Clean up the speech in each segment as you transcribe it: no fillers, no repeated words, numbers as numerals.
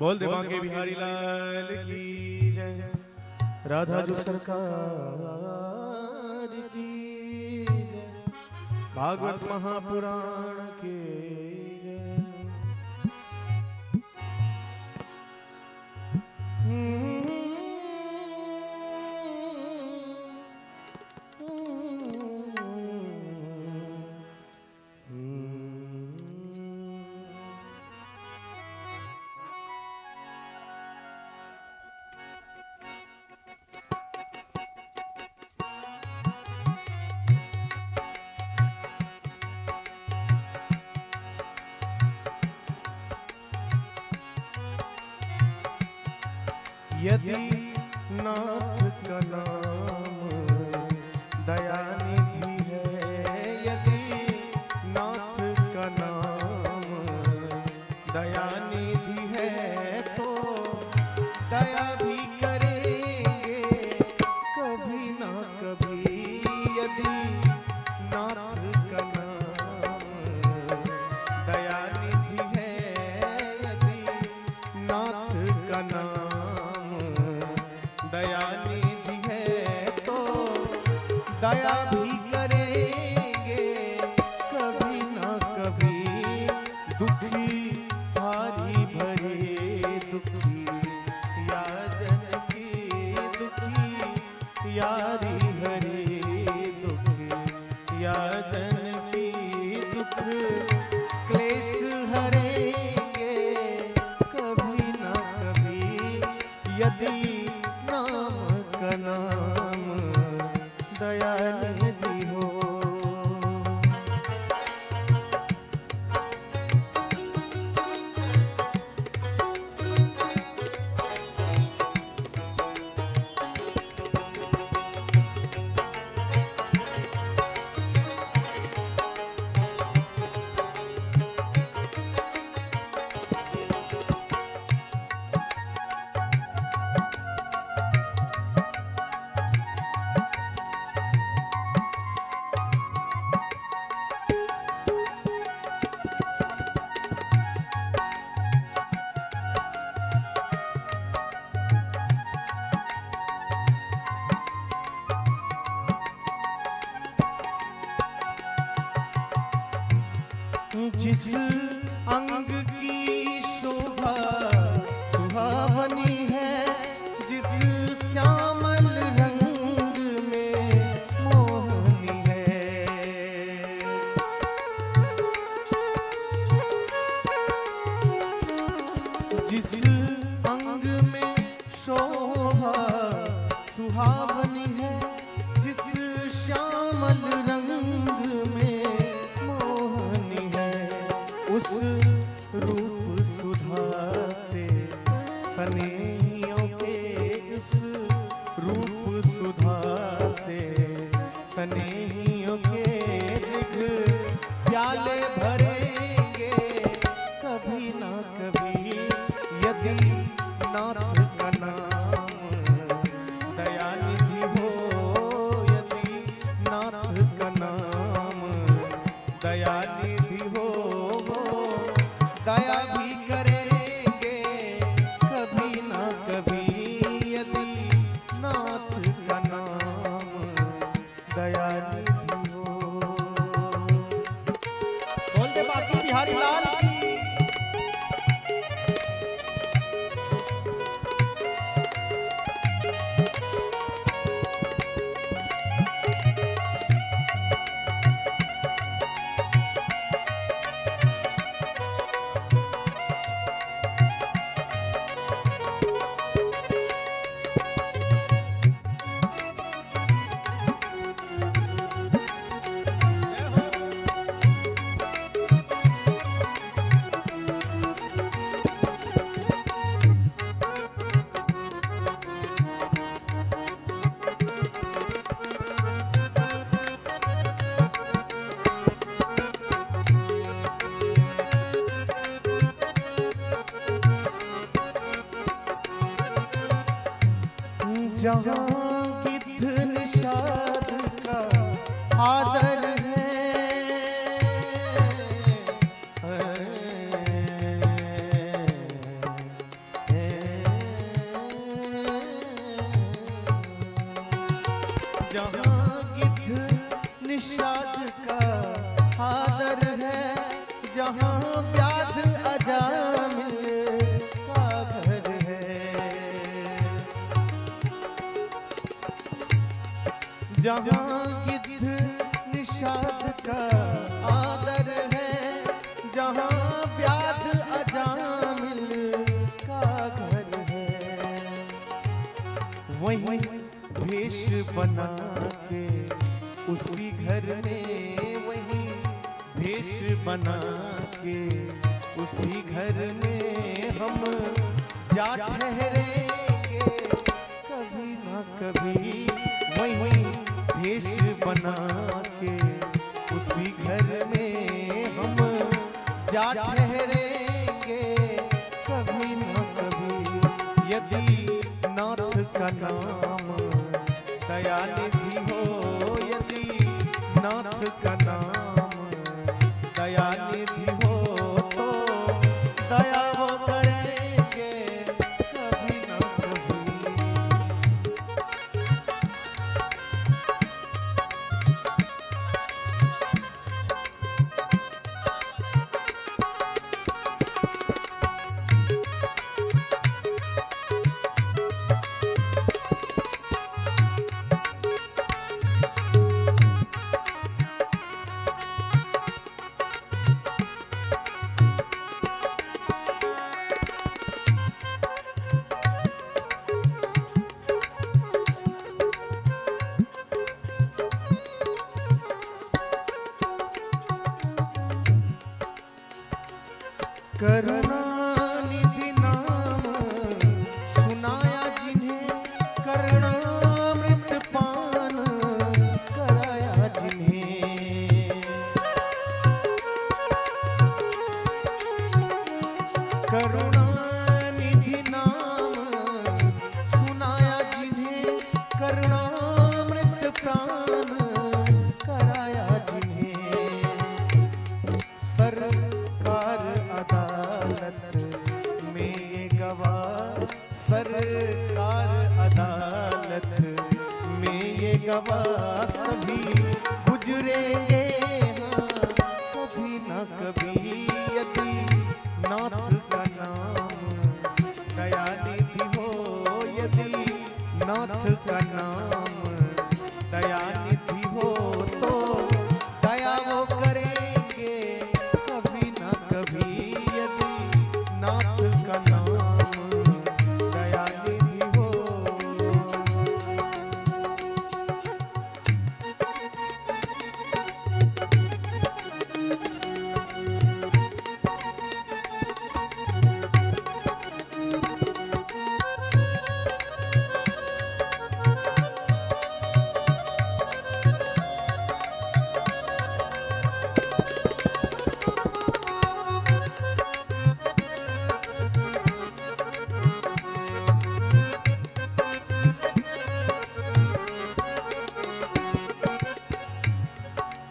बोल दे बांके बिहारी लाल की जय। राधा जो सरकार की जय। भागवत महापुराण के जय। यदि नाथ का नाम दयानिधि है, यदि नाथ का नाम दयानिधि है तो दया भी करेंगे कभी ना कभी। यदि नाथ का नाम दयानिधि है, यदि नाथ का नाम दयानिधि है तो दया भी करेंगे कभी ना कभी। दुखी भारी भरे दुखी या जन की दुखी यारी हरे दुखी या जन की दुख क्लेश हरेंगे कभी ना कभी। यदि नाम का नाम दयानिधि हो। जिस अंग की शोभा सुहावनी है, जिस श्यामल रंग में मोहनी है, जिस अंग में शोभा सुहावनी है, जिस श्यामल रंग में उस रूप सुधा से सनेहियों के, उस रूप सुधा से सनेहियों के दिग प्याले भरेंगे कभी ना कभी। यदि नाथ का नाम दयानिधि हो, यदि नाथ का नाम दयानिधि हो, दया भी करेंगे कभी ना कभी। यदि नाथ का नाम दयानिधि हो। बोल दे बाकी बिहारी लाल की। जहाँ गिद्ध निषाद का आदर है, जहाँ गिद्ध निषाद का आदर है, जहाँ व्याध अजामिल का घर है, जहाँ गिद्ध निषाद का आदर है, जहाँ व्याध अजामिल का घर है, वहीं भेष बना के उसी घर में, वहीं भेष बना के उसी घर में हम जा ठहरेंगे कभी ना कभी, वहीं भेष बना के उसी घर में हम जा ठहरेंगे कभी ना कभी। यदि नाथ का नाम दयानिधि हो, यदि नाथ का नाम दयानिधि हो, तो दया वो करेंगे कभी ना कभी। करुणानिधि नाम सुनाया जिन्हें, करुणामृत पान कराया जिन्हें, करुणानिधि नाम सुनाया जिन्हें, करुणामृत प्राण कराया जिन्हें, सरकार अदालत में ये गवाह, सरकार अदालत में ये गवाह सभी गुजरेंगे हाँ कभी ना कभी। यदि नाथ का नाम दयानिधि हो, यदि नाथ का नाम दयानिधि हो, तो दया वो करेंगे कभी ना कभी। यदि नाथ का नाम दयानिधि हो,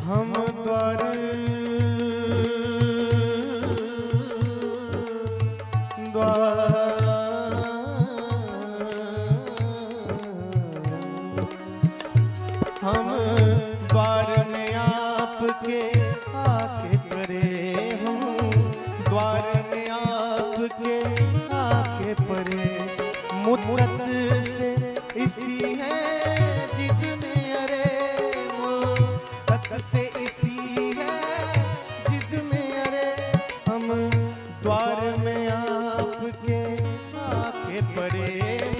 हम द्वार हम द्वार में आपके आके परे, हम द्वार में आपके आके परे, मुद्दत से इसी है जिद में, अरे मुद्दत से इसी है जिद में, अरे हम द्वार में आपके आके परे,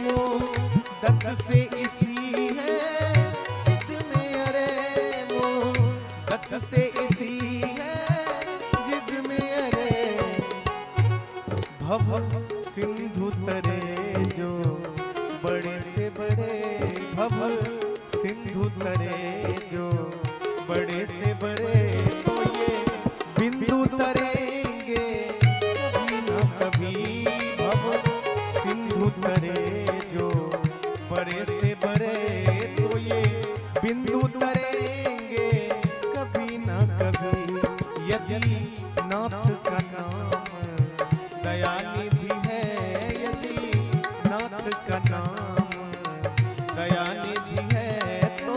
मुद्दत से इसी है जिद में, अरे मुद्दत से इसी है जिद में, अरे भव सिंधु तरे जो बड़े से बड़े, भव सिंधु तरे जो बड़े से बड़े, तो ये बिंदु तरेंगे कभी ना कभी। भव सिंधु तरे जो बड़े से बड़े, तो ये बिंदु तरेंगे कभी ना कभी। यदि नाथ का नाम दयानिधि है, यदि नाथ का नाम दयानिधि है, तो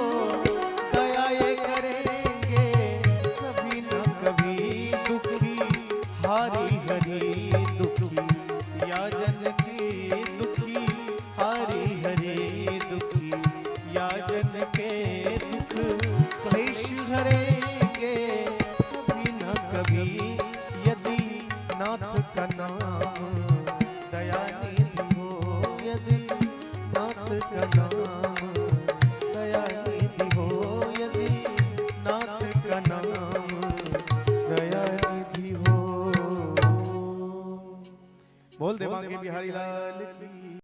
नाथ का नाम दया निधि हो, यदि नाथ का नाम दया निधि हो। बोल दे बांके बिहारी लाल